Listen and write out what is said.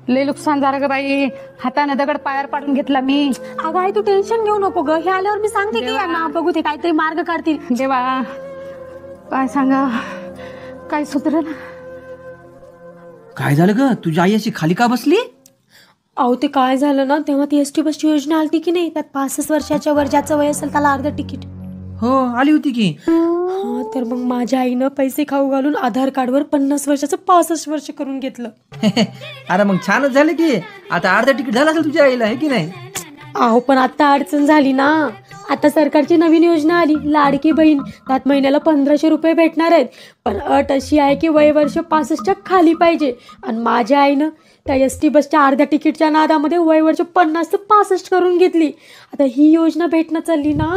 लय नुकसान झालं ग बाई, हाताने दगड पायावर पाडून घेतला मी. अगं आई तू टेन्शन घेऊ नको ग, हे आल्यावर मी सांगते की यांना बघू ते काहीतरी मार्ग काढतील. देवा काय सांगा, काय सुधरेना. काय झालं ग, तुझी आई अशी खाली का बसली? अहो ते काय झालं ना, तेव्हा ती एसटी बसची योजना आलती की नाही, त्यात 65 वर्षाच्या वर ज्याचं वय असेल त्याला अर्ध तिकीट. हो आली होती की. हा तर मग माझ्या आईनं पैसे खाऊ घालून आधार कार्डवर 50 वर्षाचं 65 वर्ष करून घेतलं. अरे मग छानच झालं की, आता अर्ध तिकीट झालं असेल तुझ्या आईला, आहे की नाही? अहो पण आता अडचण झाली ना. आता सरकारची नवीन योजना आली लाडकी बहीण, त्यात महिन्याला 1500 रुपये भेटणार आहेत. पण अट अशी आहे की वय वर्ष 65च्या खाली पाहिजे. आणि माझ्या आईनं त्या एसटी बसच्या अर्ध्या तिकीटच्या नादामध्ये वय वर्ष 50 ते 65 करून घेतली. आता ही योजना भेटणं चालली ना.